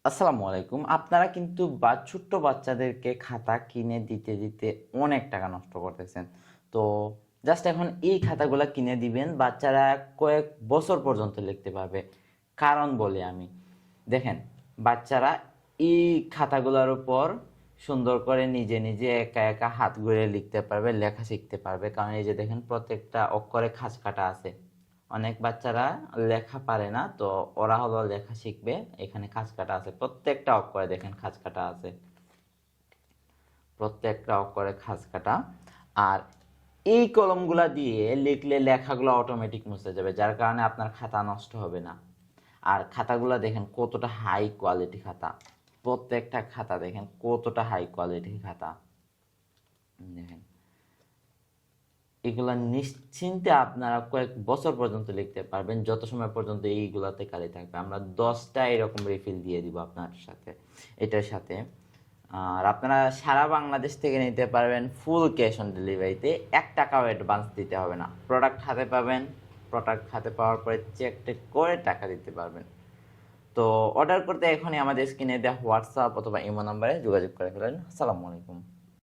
আসসালামু আলাইকুম। আপনারা কিন্তু ছোট্ট বাচ্চাদেরকে খাতা কিনে দিতে দিতে অনেক টাকা নষ্ট করতেছেন। তো জাস্ট এখন এই খাতাগুলা কিনে দিবেন, বাচ্চারা কয়েক বছর পর্যন্ত লিখতে পারবে। কারণ বলি আমি, দেখেন, বাচ্চারা এই খাতাগুলোর উপর সুন্দর করে নিজে নিজে একা একা হাত ঘুরে লিখতে পারবে, লেখা শিখতে পারবে। কারণ এই যে দেখেন, প্রত্যেকটা অক্ষরে খাঁজ কাটা আছে। অনেক বাচ্চারা লেখা পারে না, তো ওরা হলো লেখা শিখবে। এখানে খাঁজ কাটা আছে, প্রত্যেকটা অক্ষরে দেখেন খাঁজ কাটা আছে, প্রত্যেকটা অক্ষরে খাঁজ কাটা। আর এই কলমগুলা দিয়ে লিখলে লেখাগুলো অটোমেটিক মুছে যাবে, যার কারণে আপনার খাতা নষ্ট হবে না। আর খাতাগুলো দেখেন কতটা হাই কোয়ালিটি খাতা, প্রত্যেকটা খাতা দেখেন কতটা হাই কোয়ালিটির খাতা। দেখেন, এগুলা নিশ্চিন্তে আপনারা কয়েক বছর পর্যন্ত লিখতে পারবেন, যত সময় পর্যন্ত এইগুলাতে কালি থাকবে। আমরা 10টা এরকম রিফিল দিয়ে দিব আপনার সাথে, এটার সাথে। আর আপনারা সারা বাংলাদেশ থেকে নিতে পারবেন ফুল ক্যাশ অন ডেলিভারিতে, 1 টাকাও অ্যাডভান্স দিতে হবে না। প্রোডাক্ট হাতে পাবেন, প্রোডাক্ট হাতে পাওয়ার পরে চেক টেক করে টাকা দিতে পারবেন। তো অর্ডার করতে এখনই আমাদের স্ক্রিনে দেওয়া হোয়াটসঅ্যাপ অথবা ইমো নাম্বারে যোগাযোগ করে ফেলেন। আসসালামু আলাইকুম।